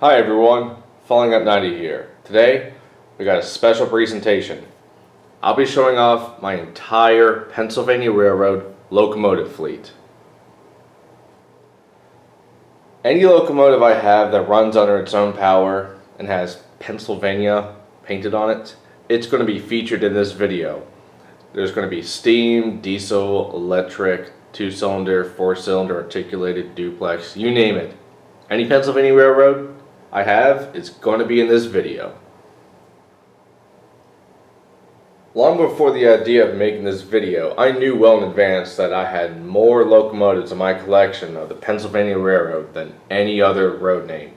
Hi everyone, Falling Up 90 here. Today, we got a special presentation. I'll be showing off my entire Pennsylvania Railroad locomotive fleet. Any locomotive I have that runs under its own power and has Pennsylvania painted on it, it's going to be featured in this video. There's going to be steam, diesel, electric, 2-cylinder, 4-cylinder, articulated, duplex, you name it. Any Pennsylvania Railroad I have is going to be in this video. Long before the idea of making this video, I knew well in advance that I had more locomotives in my collection of the Pennsylvania Railroad than any other road name.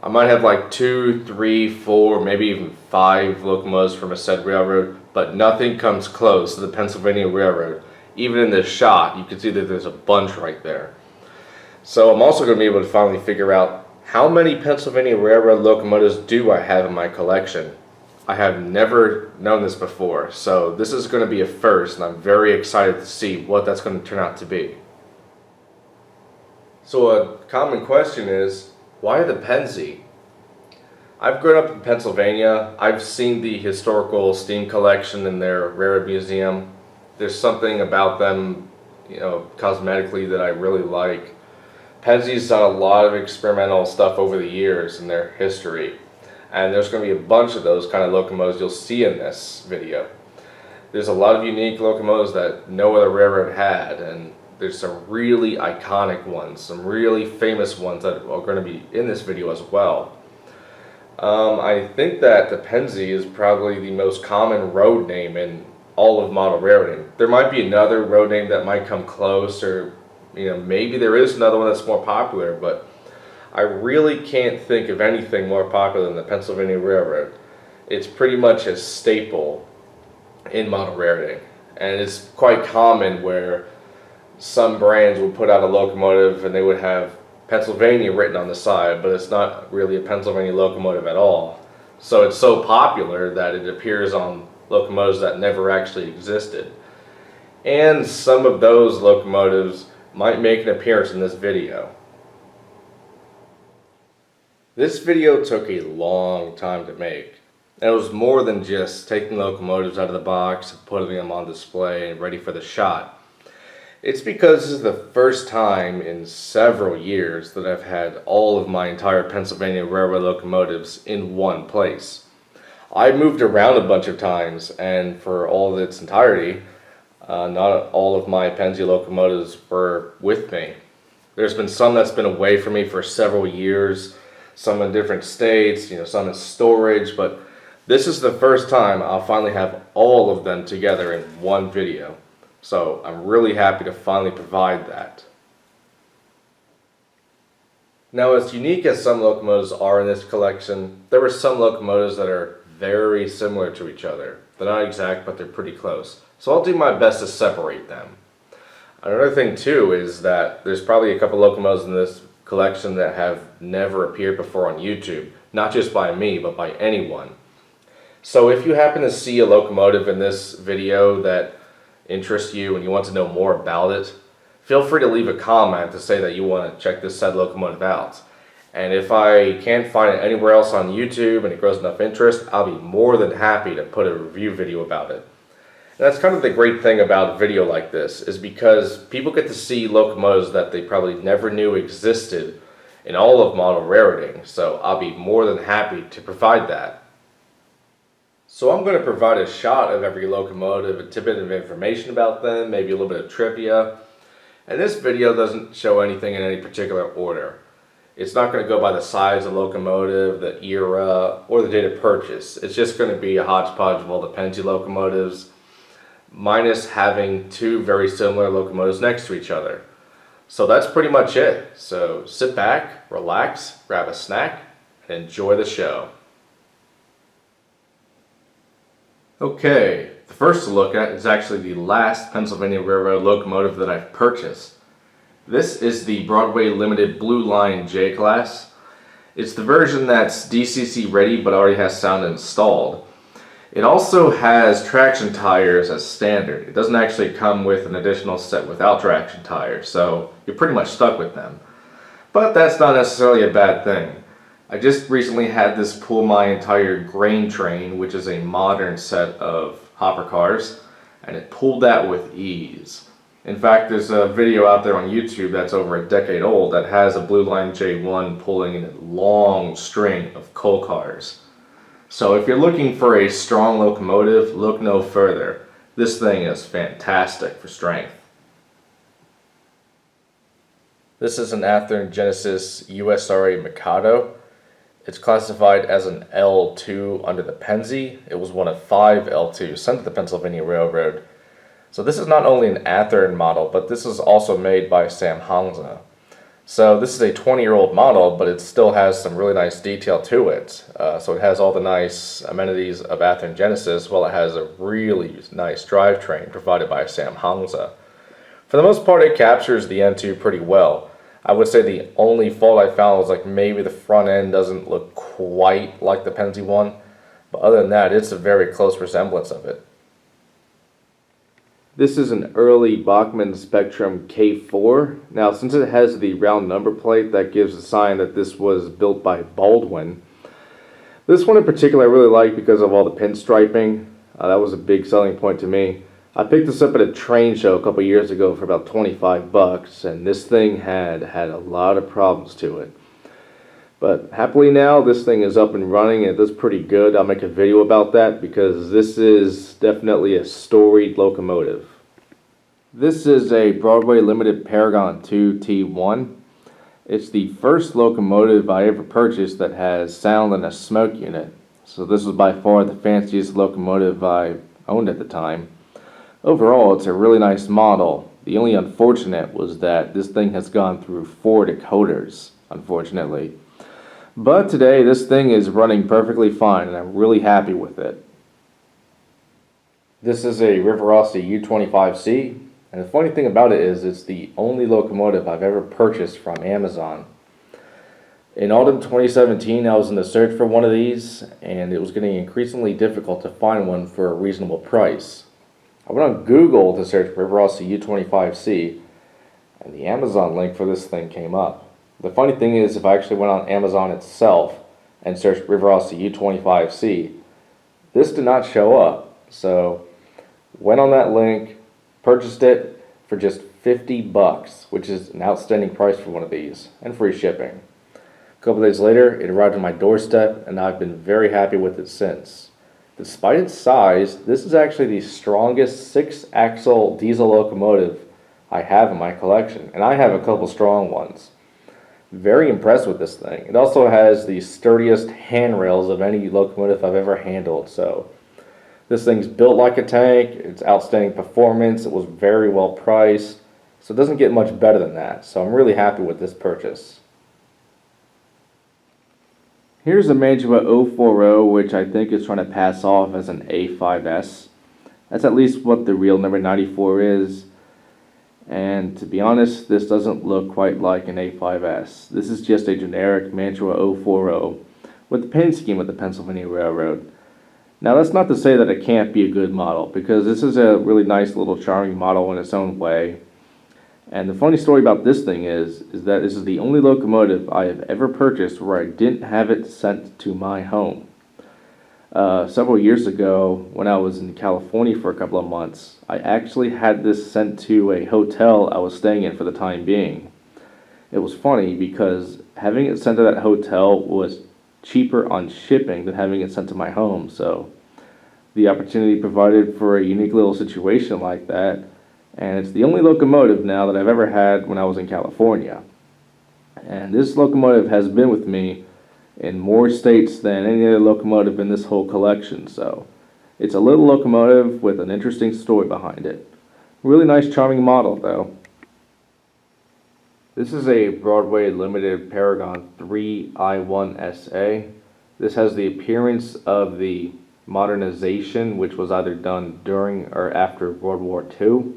I might have like 2, 3, 4, maybe even 5 locomotives from a said railroad, but nothing comes close to the Pennsylvania Railroad. Even in this shot, you can see that there's a bunch right there. So I'm also going to be able to finally figure out how many Pennsylvania Railroad locomotives do I have in my collection. I have never known this before, so this is going to be a first, and I'm very excited to see what that's going to turn out to be. So a common question is, why the Pennsy? I've grown up in Pennsylvania. I've seen the historical steam collection in their railroad museum. There's something about them, cosmetically that I really like. Pensy's done a lot of experimental stuff over the years in their history, and there's going to be a bunch of those kind of locomotives you'll see in this video. There's a lot of unique locomotives that no other railroad had, and there's some really iconic ones, some really famous ones that are going to be in this video as well. I think that the Pennsy is probably the most common road name in all of model railroading. There might be another road name that might come close, or maybe there is another one that's more popular, but I really can't think of anything more popular than the Pennsylvania Railroad. It's pretty much a staple in model railroading, and it's quite common where some brands will put out a locomotive and they would have Pennsylvania written on the side, but it's not really a Pennsylvania locomotive at all. So it's so popular that it appears on locomotives that never actually existed. And some of those locomotives might make an appearance in this video. This video took a long time to make. And it was more than just taking locomotives out of the box and putting them on display and ready for the shot. It's because this is the first time in several years that I've had all of my entire Pennsylvania Railroad locomotives in one place. I moved around a bunch of times, and for all of its entirety, not all of my Pennsy locomotives were with me. There's been some that's been away from me for several years, some in different states, some in storage, but this is the first time I'll finally have all of them together in one video. So I'm really happy to finally provide that. Now, as unique as some locomotives are in this collection, there are some locomotives that are very similar to each other. They're not exact, but they're pretty close. So I'll do my best to separate them. Another thing too is that there's probably a couple locomotives in this collection that have never appeared before on YouTube. Not just by me, but by anyone. So if you happen to see a locomotive in this video that interests you and you want to know more about it, feel free to leave a comment to say that you want to check this said locomotive out. And if I can't find it anywhere else on YouTube and it grows enough interest, I'll be more than happy to put a review video about it. And that's kind of the great thing about a video like this, is because people get to see locomotives that they probably never knew existed in all of model railroading, so I'll be more than happy to provide that. So I'm going to provide a shot of every locomotive, a tidbit of information about them, maybe a little bit of trivia. And this video doesn't show anything in any particular order. It's not going to go by the size of the locomotive, the era, or the date of purchase. It's just going to be a hodgepodge of all the Pennsy locomotives, minus having 2 very similar locomotives next to each other. So that's pretty much it. So sit back, relax, grab a snack, and enjoy the show. Okay, the first to look at is actually the last Pennsylvania Railroad locomotive that I've purchased. This is the Broadway Limited Blue Line J Class. It's the version that's DCC ready but already has sound installed. It also has traction tires as standard. It doesn't actually come with an additional set without traction tires, so you're pretty much stuck with them. But that's not necessarily a bad thing. I just recently had this pull my entire grain train, which is a modern set of hopper cars, and it pulled that with ease. In fact, there's a video out there on YouTube that's over a decade old that has a Blue Line J1 pulling a long string of coal cars. So if you're looking for a strong locomotive, look no further. This thing is fantastic for strength. This is an Athearn Genesis USRA Mikado. It's classified as an L2 under the Pennsy. It was one of 5 L2s sent to the Pennsylvania Railroad. So this is not only an Athearn model, but this is also made by Sam Hangza. So this is a 20-year-old model, but it still has some really nice detail to it. So it has all the nice amenities of Athearn Genesis, while it has a really nice drivetrain provided by Sam Hangza. For the most part, it captures the N2 pretty well. I would say the only fault I found was like maybe the front end doesn't look quite like the Pennsy one, but other than that, it's a very close resemblance of it. This is an early Bachmann Spectrum K4. Now, since it has the round number plate, that gives a sign that this was built by Baldwin. This one in particular I really like because of all the pinstriping. That was a big selling point to me. I picked this up at a train show a couple years ago for about 25 bucks, and this thing had a lot of problems to it. But happily now, this thing is up and running, and it does pretty good. I'll make a video about that because this is definitely a storied locomotive. This is a Broadway Limited Paragon 2 T1. It's the first locomotive I ever purchased that has sound and a smoke unit. So this was by far the fanciest locomotive I owned at the time. Overall, it's a really nice model. The only unfortunate was that this thing has gone through 4 decoders, unfortunately. But today, this thing is running perfectly fine, and I'm really happy with it. This is a Refrosti U25c, and the funny thing about it is it's the only locomotive I've ever purchased from Amazon. In autumn 2017, I was in the search for one of these, and it was getting increasingly difficult to find one for a reasonable price. I went on Google to search for Refrosti U25c, and the Amazon link for this thing came up. The funny thing is, if I actually went on Amazon itself and searched Refrosti U25c, this did not show up. So, went on that link, purchased it for just 50 bucks, which is an outstanding price for one of these, and free shipping. A couple days later, it arrived on my doorstep, and I've been very happy with it since. Despite its size, this is actually the strongest 6-axle diesel locomotive I have in my collection, and I have a couple strong ones. Very impressed with this thing. It also has the sturdiest handrails of any locomotive I've ever handled, so this thing's built like a tank, it's outstanding performance, it was very well priced, so it doesn't get much better than that, so I'm really happy with this purchase. Here's a Mantua 040, which I think is trying to pass off as an A5S. That's at least what the real number 94 is. And to be honest, this doesn't look quite like an A5S. This is just a generic Mantua 040 with the paint scheme of the Pennsylvania Railroad. Now that's not to say that it can't be a good model, because this is a really nice little charming model in its own way. And the funny story about this thing is that this is the only locomotive I have ever purchased where I didn't have it sent to my home. Several years ago, when I was in California for a couple of months, I actually had this sent to a hotel I was staying in for the time being. It was funny because having it sent to that hotel was cheaper on shipping than having it sent to my home, so the opportunity provided for a unique little situation like that. And it's the only locomotive now that I've ever had when I was in California. And this locomotive has been with me in more states than any other locomotive in this whole collection. So it's a little locomotive with an interesting story behind it. Really nice, charming model, though. This is a Broadway Limited Paragon 3 I1SA. This has the appearance of the modernization, which was either done during or after World War II.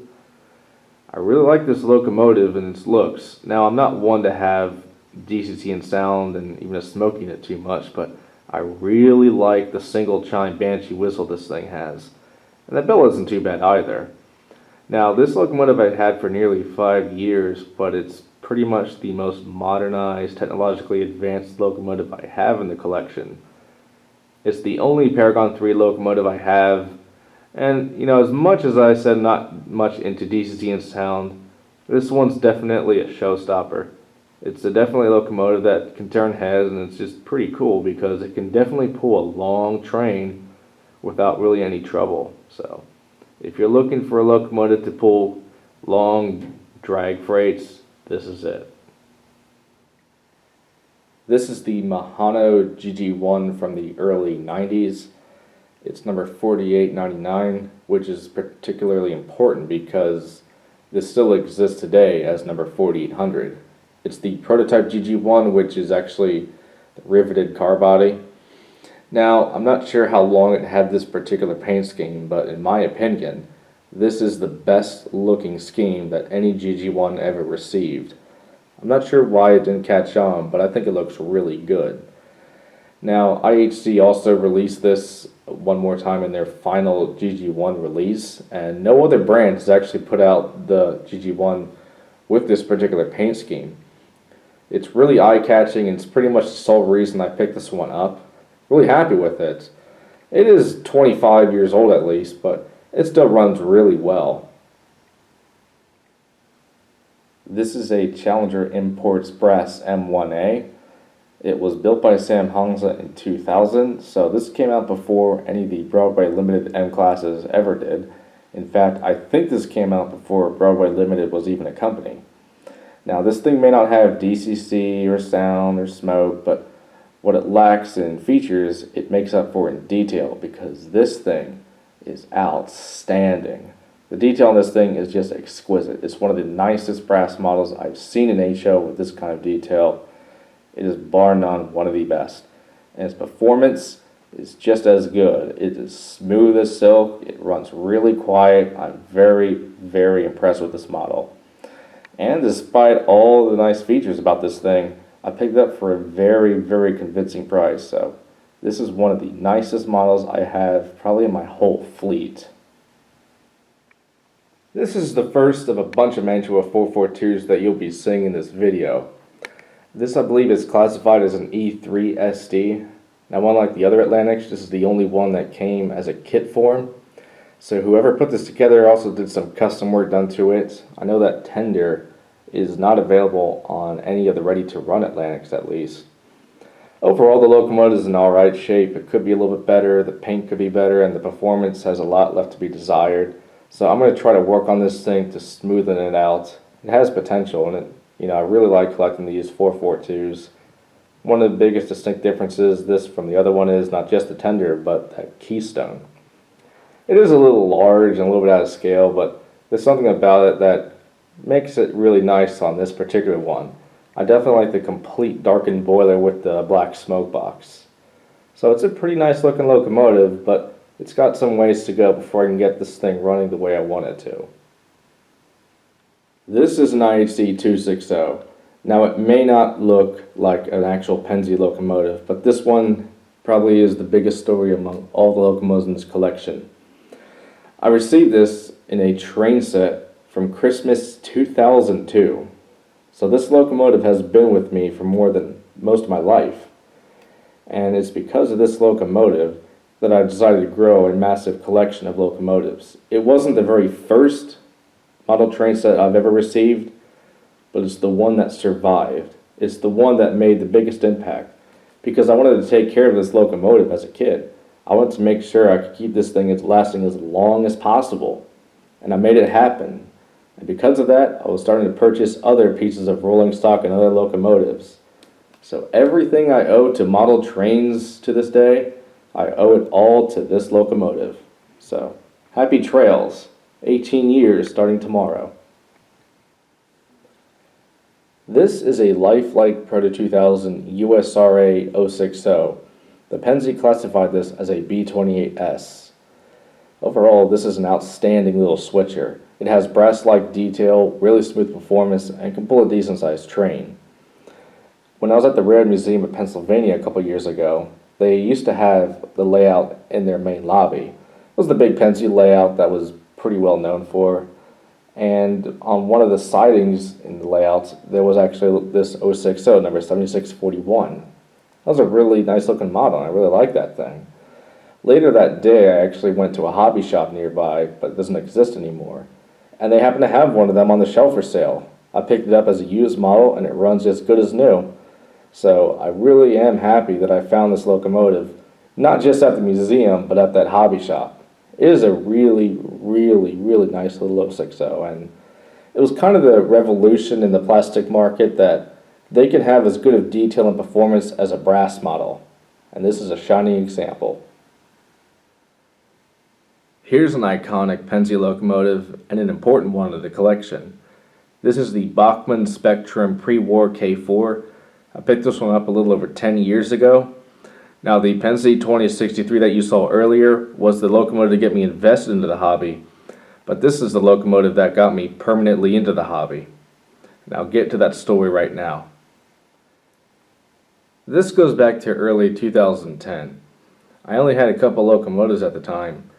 I really like this locomotive and its looks. Now, I'm not one to have decency in sound and even a smoke unit too much, but I really like the single chime banshee whistle this thing has. And the bell isn't too bad either. Now, this locomotive I've had for nearly 5 years, but it's pretty much the most modernized, technologically advanced locomotive I have in the collection. It's the only Paragon 3 locomotive I have, and as much as I said not much into decency and sound, this one's definitely a showstopper. It's definitely a locomotive that can turn heads, and it's just pretty cool because it can definitely pull a long train without really any trouble. So if you're looking for a locomotive to pull long drag freights, this is it. This is the Mahano Gg1 from the early 90s. It's number 4899, which is particularly important because this still exists today as number 4800. It's the prototype Gg1, which is actually the riveted car body. Now, I'm not sure how long it had this particular paint scheme, but in my opinion, this is the best looking scheme that any Gg1 ever received. I'm not sure why it didn't catch on, but I think it looks really good. Now, IHC also released this one more time in their final Gg1 release, and no other brand has actually put out the Gg1 with this particular paint scheme. It's really eye-catching, and it's pretty much the sole reason I picked this one up. Really happy with it. It is 25 years old at least, but it still runs really well. This is a Challenger Imports Brass M1A. It was built by Sam Hongsa in 2000, so this came out before any of the Broadway Limited M classes ever did. In fact, I think this came out before Broadway Limited was even a company. Now, this thing may not have DCC or sound or smoke, but what it lacks in features, it makes up for in detail, because this thing is outstanding. The detail on this thing is just exquisite. It's one of the nicest brass models I've seen in HO with this kind of detail. It is bar none one of the best. And its performance is just as good. It is smooth as silk. It runs really quiet. I'm very, very impressed with this model. And despite all the nice features about this thing, I picked it up for a very, very convincing price. So this is one of the nicest models I have probably in my whole fleet. This is the first of a bunch of Mantua 442s that you'll be seeing in this video. This, I believe, is classified as an E3 SD. Now, unlike the other Atlantics, this is the only one that came as a kit form. So whoever put this together also did some custom work done to it. I know that tender is not available on any of the ready-to-run Atlantics, at least. Overall, the locomotive is in alright shape. It could be a little bit better, the paint could be better, and the performance has a lot left to be desired. So I'm going to try to work on this thing to smoothen it out. It has potential, and I really like collecting these 442s. One of the biggest distinct differences this from the other one is not just the tender, but that keystone. It is a little large and a little bit out of scale, but there's something about it that makes it really nice on this particular one. I definitely like the complete darkened boiler with the black smoke box. So it's a pretty nice looking locomotive, but it's got some ways to go before I can get this thing running the way I want it to. This is an IHC 260. Now, it may not look like an actual Pennsy locomotive, but this one probably is the biggest story among all the locomotives in this collection. I received this in a train set from Christmas 2002. So this locomotive has been with me for more than most of my life. And it's because of this locomotive that I decided to grow a massive collection of locomotives. It wasn't the very first model train set I've ever received, but it's the one that survived. It's the one that made the biggest impact, because I wanted to take care of this locomotive as a kid. I wanted to make sure I could keep this thing lasting as long as possible, and I made it happen. And because of that, I was starting to purchase other pieces of rolling stock and other locomotives. So everything I owe to model trains to this day, I owe it all to this locomotive. So, happy trails. 18 years starting tomorrow. This is a lifelike Proto 2000 USRA 060. The Pennsy classified this as a B28S. Overall, this is an outstanding little switcher. It has brass-like detail, really smooth performance, and can pull a decent-sized train. When I was at the Railroad Museum of Pennsylvania a couple years ago, they used to have the layout in their main lobby. It was the big Pennsy layout that was pretty well known for. And on one of the sidings in the layouts, there was actually this 060, number 7641. That was a really nice looking model, and I really like that thing. Later that day, I actually went to a hobby shop nearby, but it doesn't exist anymore. And they happen to have one of them on the shelf for sale. I picked it up as a used model, and it runs as good as new. So I really am happy that I found this locomotive, not just at the museum, but at that hobby shop. It is a really, really, really nice little 060, and it was kind of the revolution in the plastic market that they can have as good of detail and performance as a brass model. And this is a shining example. Here's an iconic Pennsy locomotive and an important one of the collection. This is the Bachmann Spectrum pre-war K4. I picked this one up a little over 10 years ago. Now the Pennsy 2063 that you saw earlier was the locomotive to get me invested into the hobby, but this is the locomotive that got me permanently into the hobby. And I'll get to that story right now. This goes back to early 2010. I only had a couple locomotives at the time,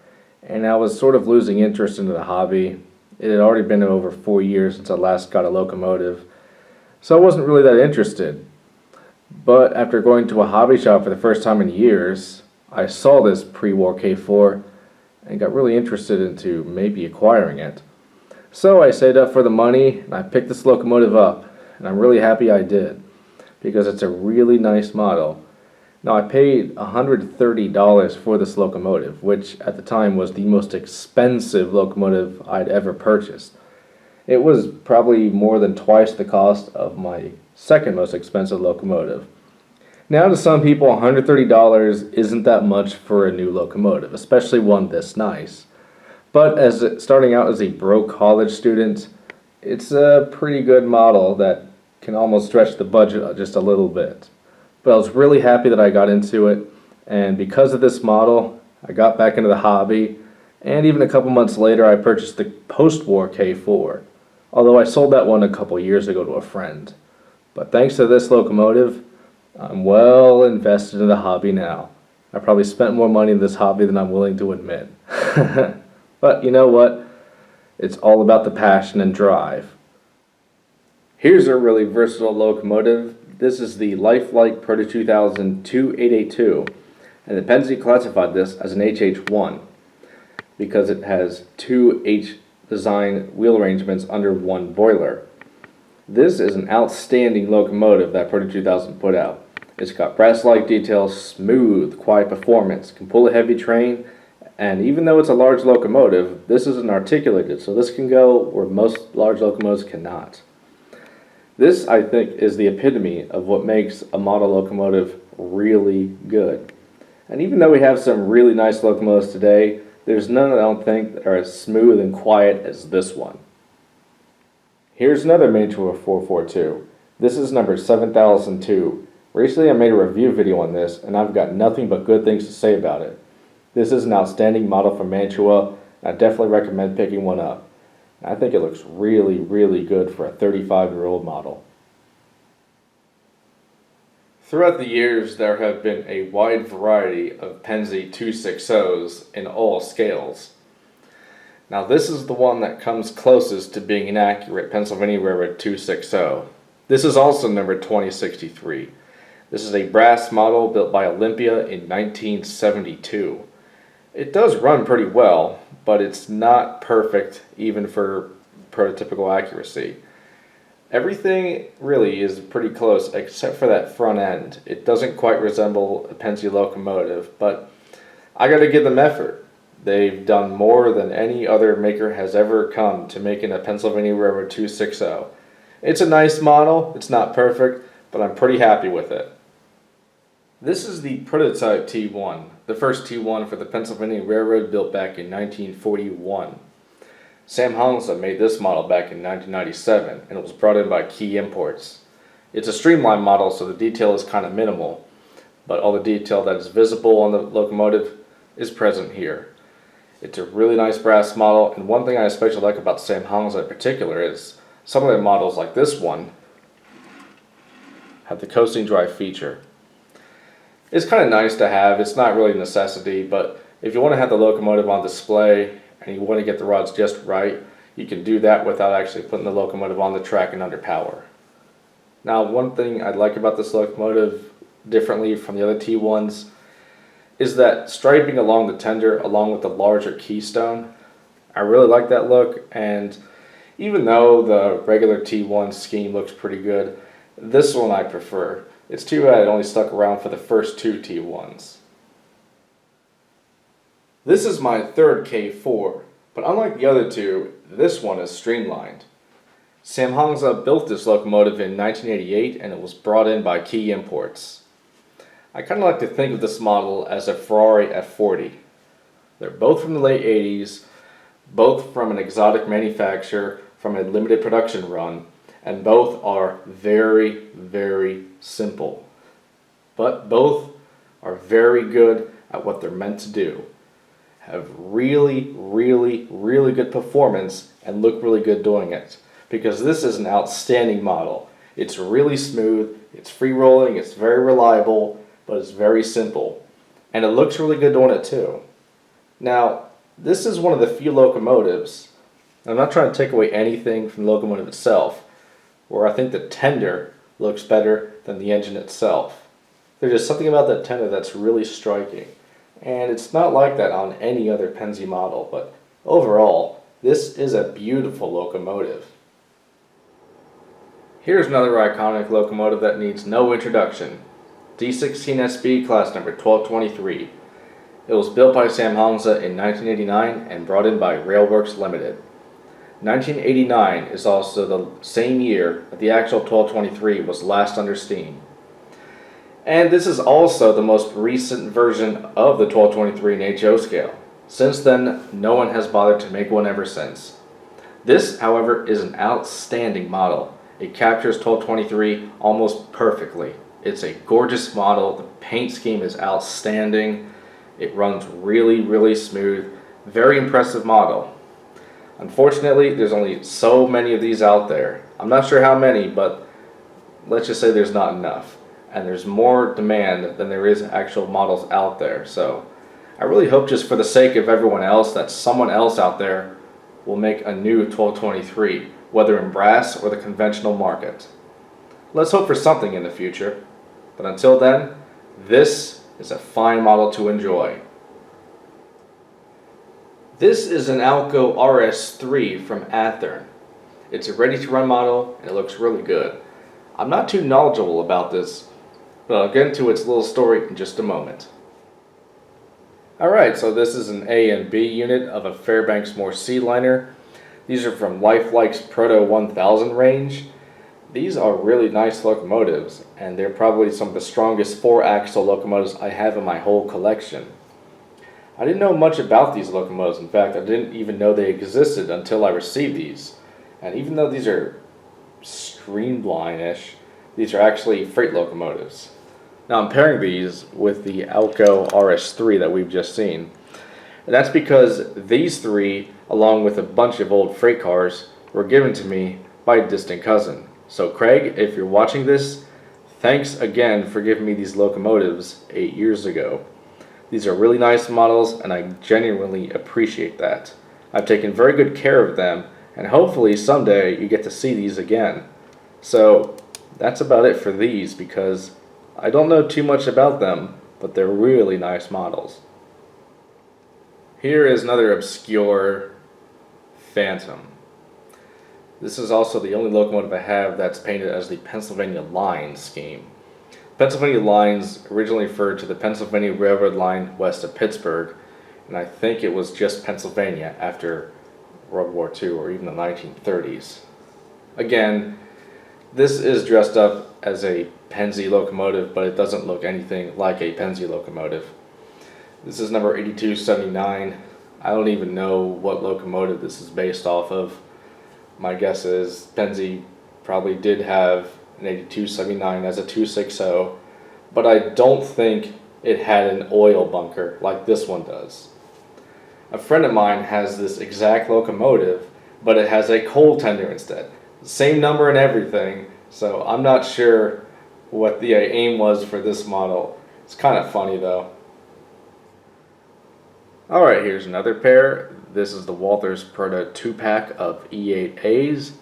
and I was sort of losing interest into the hobby. It had already been over 4 years since I last got a locomotive, so I wasn't really that interested. But after going to a hobby shop for the first time in years, I saw this pre-war K4 and got really interested into maybe acquiring it. So I saved up for the money and I picked this locomotive up, and I'm really happy I did because it's a really nice model. Now I paid $130 for this locomotive, which at the time was the most expensive locomotive I'd ever purchased. It was probably more than twice the cost of my second most expensive locomotive. Now to some people, $130 isn't that much for a new locomotive, especially one this nice. But starting out as a broke college student, it's a pretty good model that can almost stretch the budget just a little bit. But I was really happy that I got into it, and because of this model, I got back into the hobby, and even a couple months later I purchased the post-war K4, although I sold that one a couple years ago to a friend. But thanks to this locomotive, I'm well invested in the hobby now. I probably spent more money in this hobby than I'm willing to admit. But you know what? It's all about the passion and drive. Here's a really versatile locomotive. This is the lifelike Proto 2000 2882, and the Pennsy classified this as an HH1 because it has two H design wheel arrangements under one boiler. This is an outstanding locomotive that Proto 2000 put out. It's got brass-like details, smooth, quiet performance, can pull a heavy train, and even though it's a large locomotive, this isn't articulated, so this can go where most large locomotives cannot. This, I think, is the epitome of what makes a model locomotive really good. And even though we have some really nice locomotives today, there's none I don't think that are as smooth and quiet as this one. Here's another Mantua 442. This is number 7002. Recently I made a review video on this, and I've got nothing but good things to say about it. This is an outstanding model from Mantua, and I definitely recommend picking one up. I think it looks really, really good for a 35-year-old model. Throughout the years, there have been a wide variety of Pennsy 260s in all scales. Now this is the one that comes closest to being an accurate Pennsylvania Railroad 260. This is also number 2063. This is a brass model built by Olympia in 1972. It does run pretty well, but it's not perfect even for prototypical accuracy. Everything really is pretty close except for that front end. It doesn't quite resemble a Pennsy locomotive, but I gotta give them effort. They've done more than any other maker has ever come to making a Pennsylvania Railroad 260. It's a nice model, it's not perfect, but I'm pretty happy with it. This is the prototype T1, the first T1 for the Pennsylvania Railroad built back in 1941. Sam Hansa made this model back in 1997, and it was brought in by Key Imports. It's a streamlined model, so the detail is kind of minimal, but all the detail that is visible on the locomotive is present here. It's a really nice brass model, and one thing I especially like about Sam Hansa in particular is some of their models, like this one, have the coasting drive feature. It's kind of nice to have. It's not really a necessity, but if you want to have the locomotive on display and you want to get the rods just right, you can do that without actually putting the locomotive on the track and under power. Now, one thing I like about this locomotive, differently from the other T1s, is that striping along the tender along with the larger keystone. I really like that look, and even though the regular T1 scheme looks pretty good, this one I prefer. It's too bad it only stuck around for the first two T1s. This is my third K4, but unlike the other two, this one is streamlined. Samhangsa built this locomotive in 1988 and it was brought in by Key Imports. I kind of like to think of this model as a Ferrari F40. They're both from the late 80s, both from an exotic manufacturer from a limited production run, and both are very, very simple. But both are very good at what they're meant to do. Have really, really, really good performance and look really good doing it. Because this is an outstanding model. It's really smooth, it's free rolling, it's very reliable, but it's very simple. And it looks really good doing it too. Now, this is one of the few locomotives, I'm not trying to take away anything from the locomotive itself, where I think the tender looks better than the engine itself. There's just something about that tender that's really striking. And it's not like that on any other Pennsy model, but overall, this is a beautiful locomotive. Here's another iconic locomotive that needs no introduction. D16SB class number 1223. It was built by Samhangsa in 1989 and brought in by Railworks Limited. 1989 is also the same year that the actual 1223 was last under steam. And this is also the most recent version of the 1223 in HO scale. Since then, no one has bothered to make one ever since. This, however, is an outstanding model. It captures 1223 almost perfectly. It's a gorgeous model, the paint scheme is outstanding, it runs really, really smooth, very impressive model. Unfortunately, there's only so many of these out there. I'm not sure how many, but let's just say there's not enough. And there's more demand than there is actual models out there. So I really hope, just for the sake of everyone else, that someone else out there will make a new 1223, whether in brass or the conventional market. Let's hope for something in the future. But until then, this is a fine model to enjoy. This is an Alco Rs3 from Athearn. It's a ready-to-run model and it looks really good. I'm not too knowledgeable about this, but I'll get into its little story in just a moment. Alright, so this is an A and B unit of a Fairbanks Moore Sea liner. These are from Lifelike's Proto 1000 range. These are really nice locomotives, and they're probably some of the strongest 4-axle locomotives I have in my whole collection. I didn't know much about these locomotives. In fact, I didn't even know they existed until I received these. And even though these are streamline-ish, these are actually freight locomotives. Now I'm pairing these with the Alco Rs3 that we've just seen. And that's because these three, along with a bunch of old freight cars, were given to me by a distant cousin. So Craig, if you're watching this, thanks again for giving me these locomotives 8 years ago. These are really nice models and I genuinely appreciate that. I've taken very good care of them and hopefully someday you get to see these again. So that's about it for these, because I don't know too much about them, but they're really nice models. Here is another obscure Phantom. This is also the only locomotive I have that's painted as the Pennsylvania Line scheme. Pennsylvania Lines originally referred to the Pennsylvania Railroad line west of Pittsburgh, and I think it was just Pennsylvania after World War II or even the 1930s. Again, this is dressed up as a Pennsy locomotive, but it doesn't look anything like a Pennsy locomotive. This is number 8279. I don't even know what locomotive this is based off of. My guess is Pennsy probably did have an 8279 as a 260, but I don't think it had an oil bunker like this one does. A friend of mine has this exact locomotive, but it has a coal tender instead. Same number and everything, so I'm not sure what the aim was for this model. It's kind of funny though. Alright, here's another pair. This is the Walthers Proto 2-pack of E8As.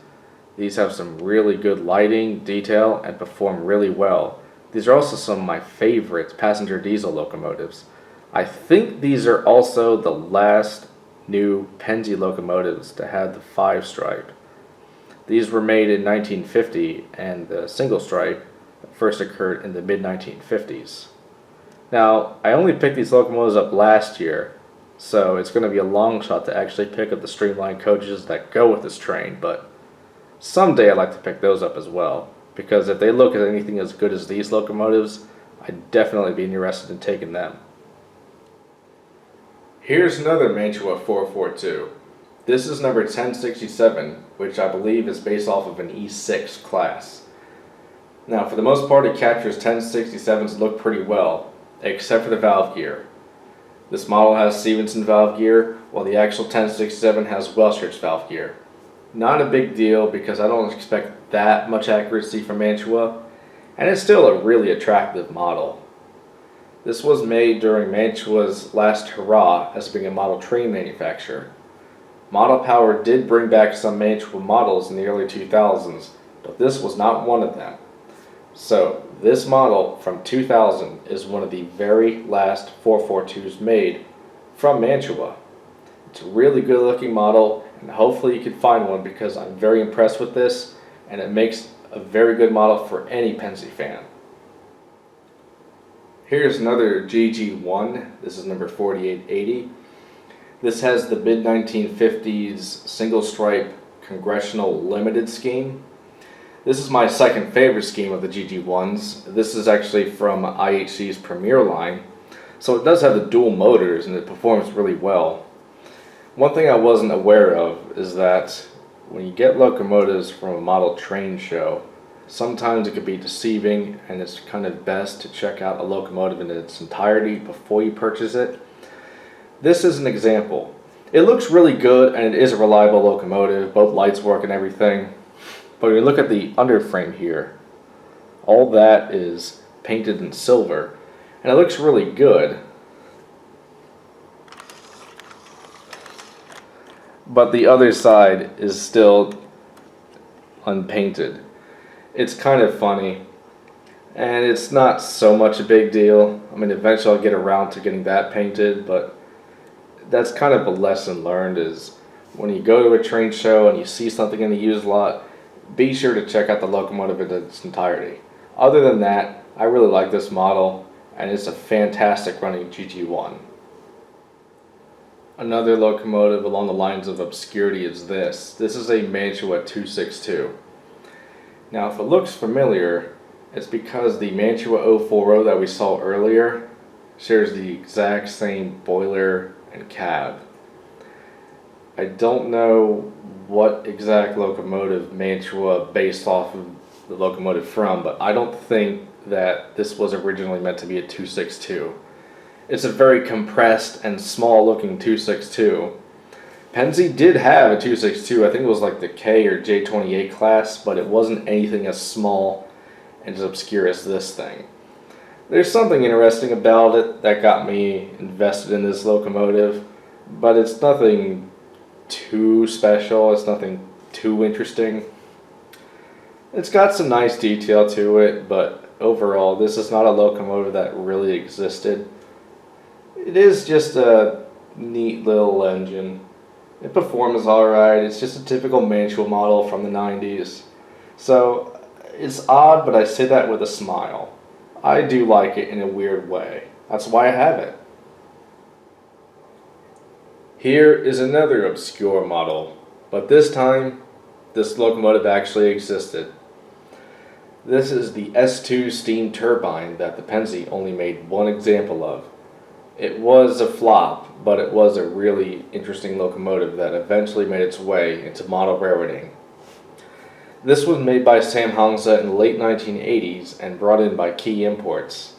These have some really good lighting, detail, and perform really well. These are also some of my favorite passenger diesel locomotives. I think these are also the last new Penzi locomotives to have the 5-stripe. These were made in 1950, and the single stripe first occurred in the mid-1950s. Now, I only picked these locomotives up last year, so it's going to be a long shot to actually pick up the streamlined coaches that go with this train, but someday I'd like to pick those up as well, because if they look at anything as good as these locomotives, I'd definitely be interested in taking them. Here's another Mantua 442. This is number 1067, which I believe is based off of an E6 class. Now, for the most part, it captures 1067's look pretty well, except for the valve gear. This model has Stevenson valve gear, while the actual 1067 has Welshurst valve gear. Not a big deal because I don't expect that much accuracy from Mantua, and it's still a really attractive model. This was made during Mantua's last hurrah as being a model train manufacturer. Model Power did bring back some Mantua models in the early 2000s, but this was not one of them. So, this model from 2000 is one of the very last 442s made from Mantua. It's a really good looking model, and hopefully you can find one because I'm very impressed with this, and it makes a very good model for any Penzi fan. Here's another Gg1. This is number 4880. This has the mid-1950s single stripe Congressional Limited scheme. This is my second favorite scheme of the Gg1s. This is actually from IHC's Premier line, so it does have the dual motors and it performs really well. One thing I wasn't aware of is that when you get locomotives from a model train show, sometimes it can be deceiving, and it's kind of best to check out a locomotive in its entirety before you purchase it. This is an example. It looks really good and it is a reliable locomotive, both lights work and everything. But when you look at the underframe here, all that is painted in silver, and it looks really good. But the other side is still unpainted. It's kind of funny, and it's not so much a big deal. I mean, eventually I'll get around to getting that painted, but that's kind of a lesson learned, is when you go to a train show and you see something in the used lot, be sure to check out the locomotive in its entirety. Other than that, I really like this model, and it's a fantastic running Gg1. Another locomotive along the lines of obscurity is this. This is a Mantua 262. Now, if it looks familiar, it's because the Mantua 040 that we saw earlier shares the exact same boiler and cab. I don't know what exact locomotive Mantua based off of the locomotive from, but I don't think that this was originally meant to be a 262. It's a very compressed and small looking 262. Penzi did have a 262, I think it was like the K or J28 class, but it wasn't anything as small and as obscure as this thing. There's something interesting about it that got me invested in this locomotive, but it's nothing too special, it's nothing too interesting. It's got some nice detail to it, but overall this is not a locomotive that really existed. It is just a neat little engine. It performs alright, it's just a typical Mantua model from the 90s. So it's odd, but I say that with a smile. I do like it in a weird way. That's why I have it. Here is another obscure model, but this time, this locomotive actually existed. This is the S2 Steam Turbine that the Penzi only made one example of. It was a flop, but it was a really interesting locomotive that eventually made its way into model railroading. This was made by Sam Hongsa in the late 1980s and brought in by Key Imports.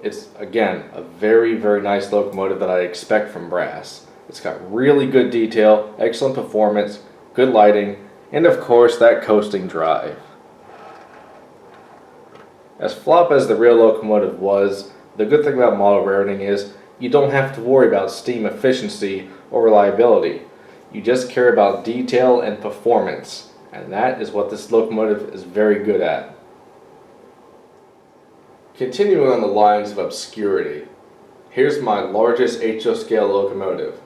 It's, again, a very, very nice locomotive that I expect from brass. It's got really good detail, excellent performance, good lighting, and of course that coasting drive. As flop as the real locomotive was, the good thing about model railroading is You don't have to worry about steam efficiency or reliability. You just care about detail and performance, and that is what this locomotive is very good at. Continuing on the lines of obscurity, here's my largest HO scale locomotive,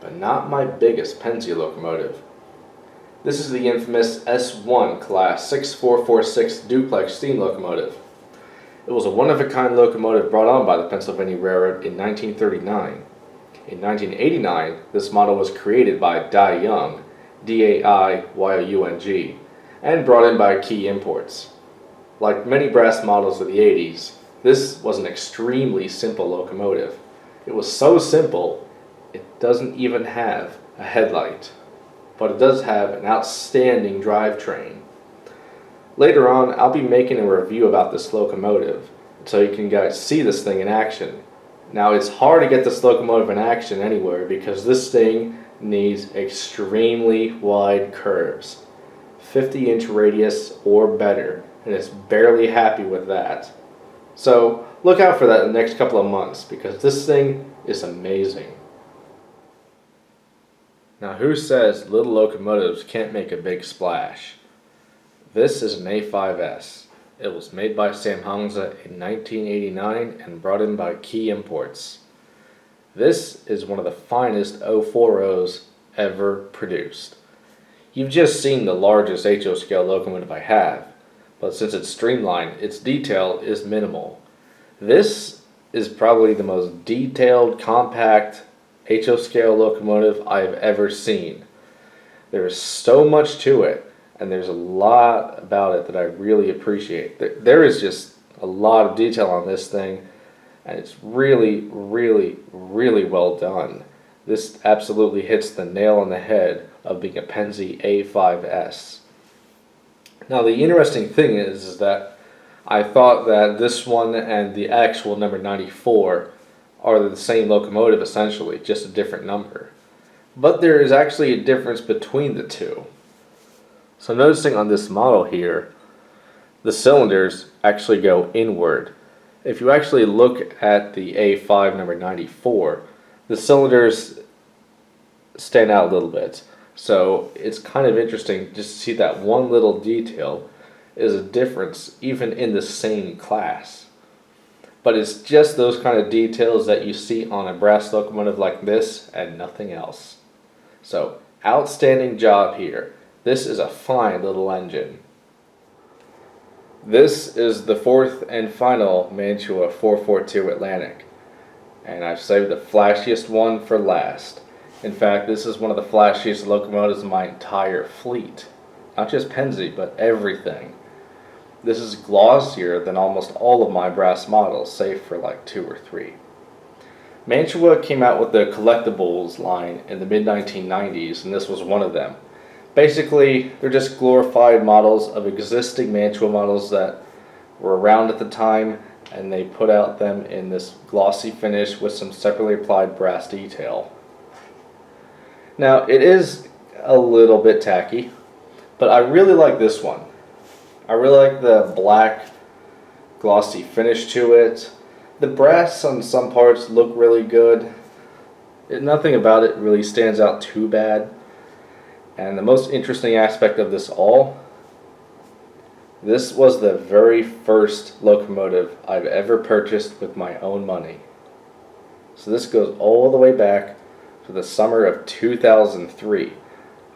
but not my biggest Penzie locomotive. This is the infamous S1 class 6446 duplex steam locomotive. It was a one-of-a-kind locomotive brought on by the Pennsylvania Railroad in 1939. In 1989, this model was created by Daiyoung, D-A-I-Y-O-U-N-G, and brought in by Key Imports. Like many brass models of the 80s, this was an extremely simple locomotive. It was so simple, it doesn't even have a headlight, but it does have an outstanding drivetrain. Later on, I'll be making a review about this locomotive, so you can guys see this thing in action. Now, it's hard to get this locomotive in action anywhere because this thing needs extremely wide curves, 50-inch radius or better, and it's barely happy with that. So look out for that in the next couple of months because this thing is amazing. Now, who says little locomotives can't make a big splash? This is an A5S. It was made by Samhangsa in 1989 and brought in by Key Imports. This is one of the finest 040s ever produced. You've just seen the largest HO scale locomotive I have, but since it's streamlined, its detail is minimal. This is probably the most detailed, compact HO scale locomotive I've ever seen. There is so much to it, and there's a lot about it that I really appreciate. There is just a lot of detail on this thing, and it's really, really, really well done. This absolutely hits the nail on the head of being a Penzie A5S. Now, the interesting thing is that I thought that this one and the actual number 94 are the same locomotive essentially, just a different number. But there is actually a difference between the two. So noticing on this model here, the cylinders actually go inward. If you actually look at the A5 number 94, the cylinders stand out a little bit. So it's kind of interesting just to see that one little detail is a difference even in the same class. But it's just those kind of details that you see on a brass locomotive like this and nothing else. So outstanding job here. This is a fine little engine. This is the fourth and final Mantua 442 Atlantic, and I've saved the flashiest one for last. In fact, this is one of the flashiest locomotives in my entire fleet. Not just Penzie, but everything. This is glossier than almost all of my brass models, save for like 2 or 3. Mantua came out with the collectibles line in the mid-1990s, and this was one of them. Basically, they're just glorified models of existing Mantua models that were around at the time, and they put out them in this glossy finish with some separately applied brass detail. Now, it is a little bit tacky, but I really like this one. I really like the black glossy finish to it. The brass on some parts look really good. Nothing about it really stands out too bad. And the most interesting aspect of this all, this was the very first locomotive I've ever purchased with my own money. So this goes all the way back to the summer of 2003.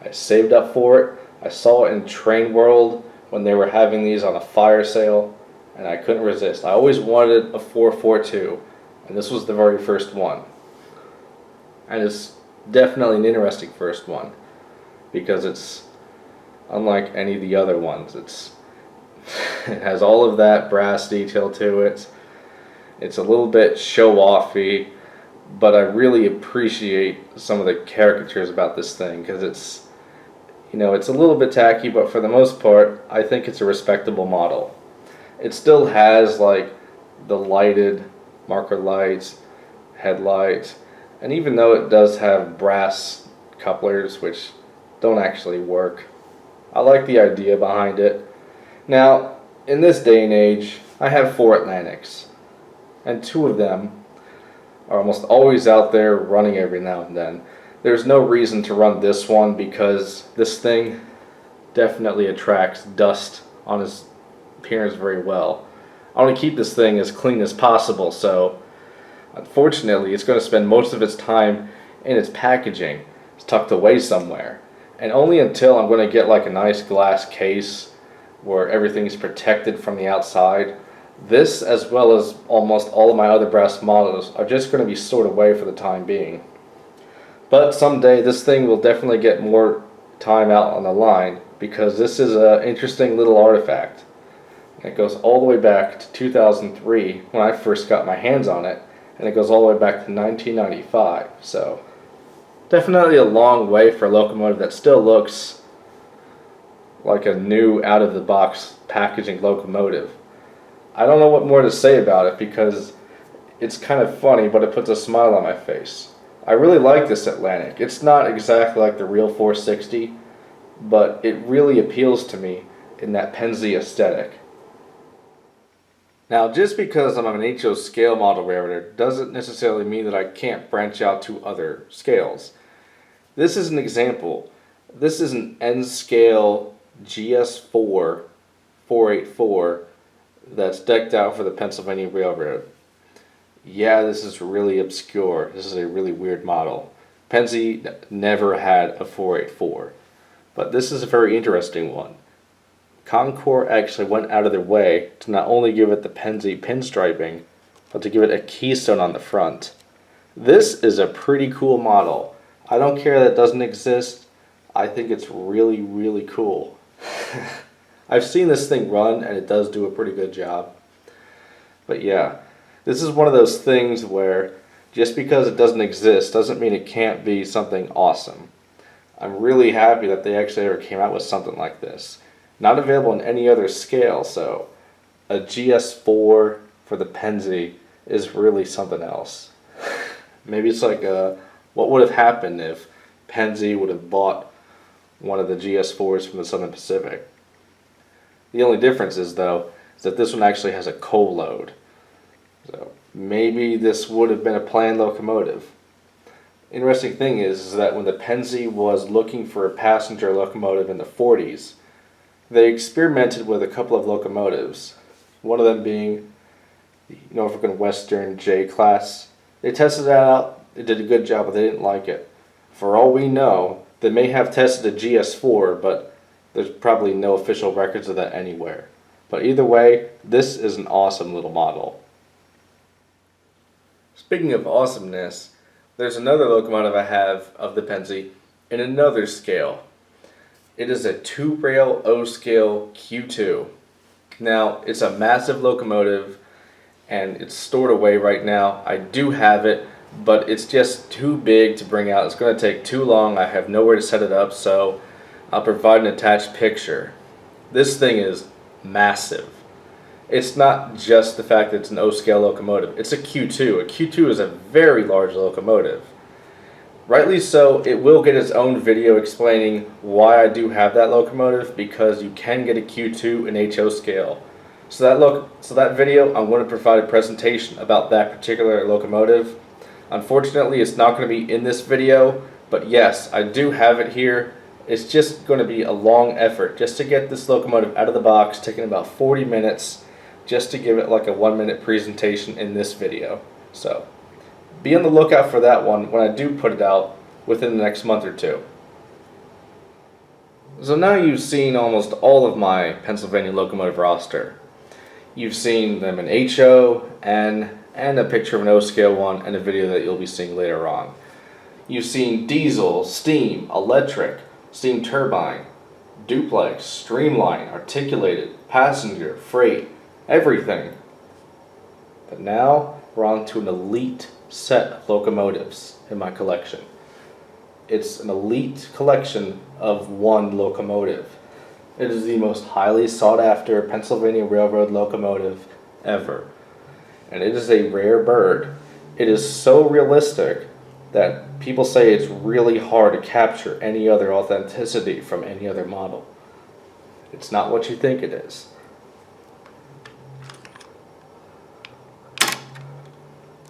I saved up for it. I saw it in Train World when they were having these on a fire sale, and I couldn't resist. I always wanted a 442, and this was the very first one. And it's definitely an interesting first one, because it's unlike any of the other ones. It has all of that brass detail to it. It's a little bit show-offy, but I really appreciate some of the caricatures about this thing, because it's a little bit tacky, but for the most part, I think it's a respectable model. It still has like the lighted marker lights, headlights, and even though it does have brass couplers, which don't actually work, I like the idea behind it. Now, in this day and age, I have 4 Atlantics, and 2 of them are almost always out there running every now and then. There's no reason to run this one because this thing definitely attracts dust on its appearance very well. I want to keep this thing as clean as possible, so unfortunately it's going to spend most of its time in its packaging. It's tucked away somewhere. And only until I'm going to get like a nice glass case where everything's protected from the outside, this as well as almost all of my other brass models are just going to be stored away for the time being. But someday this thing will definitely get more time out on the line because this is an interesting little artifact. It goes all the way back to 2003 when I first got my hands on it, and it goes all the way back to 1995. So definitely a long way for a locomotive that still looks like a new out-of-the-box packaging locomotive. I don't know what more to say about it because it's kind of funny, but it puts a smile on my face. I really like this Atlantic. It's not exactly like the real 460, but it really appeals to me in that Pennsy aesthetic. Now, just because I'm an HO scale model railroader doesn't necessarily mean that I can't branch out to other scales. This is an example. This is an N-Scale Gs4 484 that's decked out for the Pennsylvania Railroad. Yeah, this is really obscure. This is a really weird model. Pennsy never had a 484, but this is a very interesting one. Concord actually went out of their way to not only give it the Pennsy pinstriping, but to give it a keystone on the front. This is a pretty cool model. I don't care that it doesn't exist. I think it's really, really cool. I've seen this thing run and it does do a pretty good job. But yeah, this is one of those things where just because it doesn't exist doesn't mean it can't be something awesome. I'm really happy that they actually ever came out with something like this. Not available in any other scale, so a GS4 for the Pennsy is really something else. Maybe it's like what would have happened if Pennsy would have bought one of the GS4s from the Southern Pacific. The only difference is, though, is that this one actually has a coal load. So maybe this would have been a planned locomotive. Interesting thing is that when the Pennsy was looking for a passenger locomotive in the 40s, they experimented with a couple of locomotives, one of them being the Norfolk and Western J class. They tested that out, it did a good job, but they didn't like it. For all we know, they may have tested a GS4, but there's probably no official records of that anywhere. But either way, this is an awesome little model. Speaking of awesomeness, there's another locomotive I have of the Pennsy in another scale. It is a 2-rail O-scale Q2. Now, it's a massive locomotive and it's stored away right now. I do have it, but it's just too big to bring out. It's going to take too long. I have nowhere to set it up, so I'll provide an attached picture. This thing is massive. It's not just the fact that it's an O-scale locomotive. It's a Q2. A Q2 is a very large locomotive. Rightly so, it will get its own video explaining why I do have that locomotive, because you can get a Q2 in HO scale. So that video, I'm going to provide a presentation about that particular locomotive. Unfortunately, it's not going to be in this video, but yes, I do have it here. It's just going to be a long effort just to get this locomotive out of the box, taking about 40 minutes just to give it like a 1-minute presentation in this video. So be on the lookout for that one when I do put it out within the next month or two. So now you've seen almost all of my Pennsylvania locomotive roster. You've seen them in HO, N, and a picture of an O-scale one and a video that you'll be seeing later on. You've seen diesel, steam, electric, steam turbine, duplex, streamline, articulated, passenger, freight, everything. But now we're on to an elite set of locomotives in my collection. It's an elite collection of one locomotive. It is the most highly sought after Pennsylvania Railroad locomotive ever. And it is a rare bird. It is so realistic that people say it's really hard to capture any other authenticity from any other model. It's not what you think it is.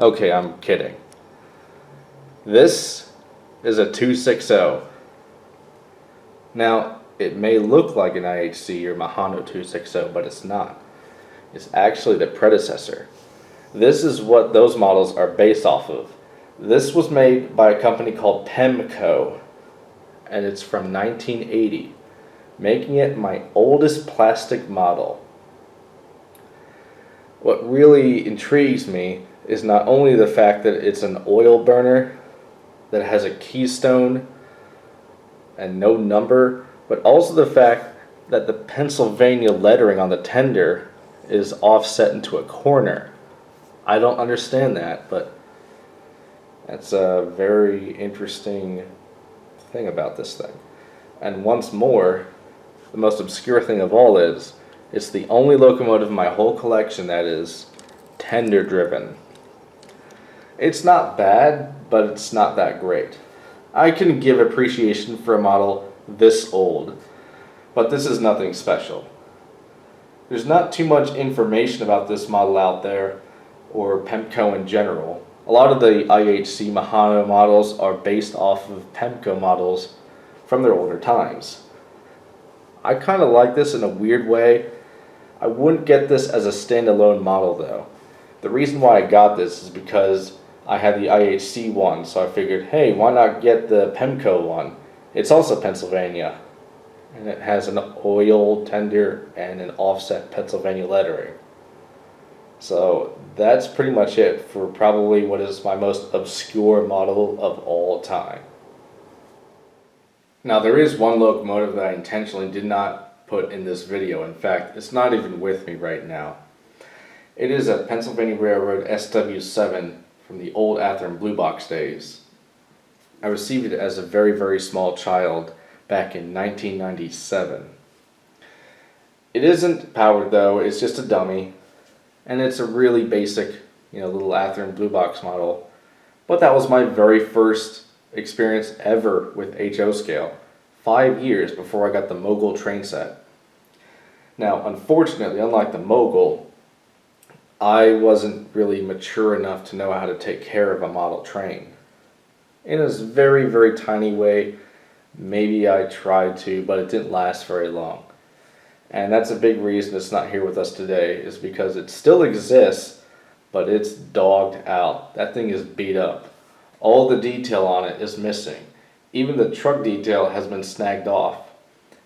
Okay, I'm kidding. This is a 260. Now, it may look like an IHC or Mahano 260, but it's not. It's actually the predecessor. This is what those models are based off of. This was made by a company called Pemco, and it's from 1980, making it my oldest plastic model. What really intrigues me is not only the fact that it's an oil burner that has a keystone and no number, but also the fact that the Pennsylvania lettering on the tender is offset into a corner. I don't understand that, but that's a very interesting thing about this thing. And once more, the most obscure thing of all is, it's the only locomotive in my whole collection that is tender driven. It's not bad, but it's not that great. I can give appreciation for a model this old, but this is nothing special. There's not too much information about this model out there, or Pemco in general. A lot of the IHC Mahano models are based off of Pemco models from their older times. I kind of like this in a weird way. I wouldn't get this as a standalone model though. The reason why I got this is because I had the IHC one, so I figured, hey, why not get the Pemco one? It's also Pennsylvania, and it has an oil tender and an offset Pennsylvania lettering. So that's pretty much it for probably what is my most obscure model of all time. Now there is one locomotive that I intentionally did not put in this video. In fact, it's not even with me right now. It is a Pennsylvania Railroad SW7 from the old Atherton Blue Box days. I received it as a very, very small child back in 1997. It isn't powered though, it's just a dummy. And it's a really basic, little Atherton Blue Box model. But that was my very first experience ever with HO scale, 5 years before I got the Mogul train set. Now, unfortunately, unlike the Mogul, I wasn't really mature enough to know how to take care of a model train. In a very, very tiny way, maybe I tried to, but it didn't last very long. And that's a big reason it's not here with us today, is because it still exists, but it's dogged out. That thing is beat up. All the detail on it is missing. Even the truck detail has been snagged off.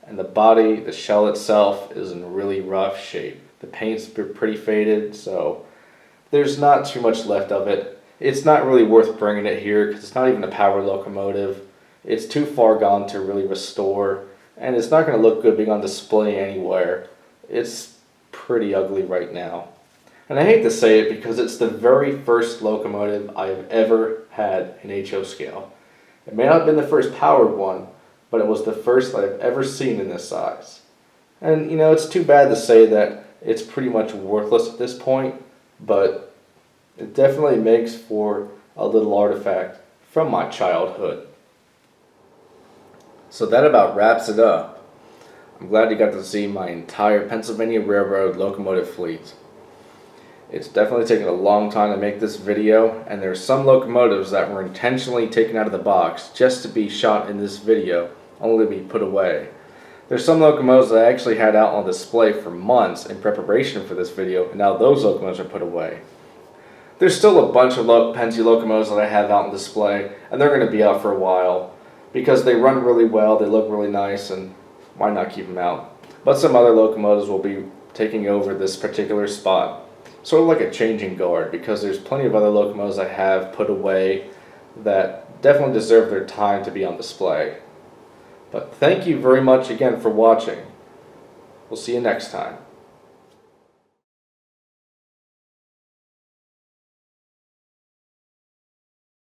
And the body, the shell itself, is in really rough shape. The paint's pretty faded, so there's not too much left of it. It's not really worth bringing it here because it's not even a power locomotive. It's too far gone to really restore, and it's not going to look good being on display anywhere. It's pretty ugly right now. And I hate to say it because it's the very first locomotive I have ever had in HO scale. It may not have been the first powered one, but it was the first that I've ever seen in this size. And it's too bad to say that it's pretty much worthless at this point, but it definitely makes for a little artifact from my childhood. So that about wraps it up. I'm glad you got to see my entire Pennsylvania Railroad locomotive fleet. It's definitely taken a long time to make this video, and there are some locomotives that were intentionally taken out of the box just to be shot in this video, only to be put away. There's some locomotives that I actually had out on display for months in preparation for this video, and now those locomotives are put away. There's still a bunch of Pennsy locomotives that I have out on display, and they're going to be out for a while because they run really well, they look really nice, and why not keep them out? But some other locomotives will be taking over this particular spot, sort of like a changing guard, because there's plenty of other locomotives I have put away that definitely deserve their time to be on display. But thank you very much again for watching. We'll see you next time.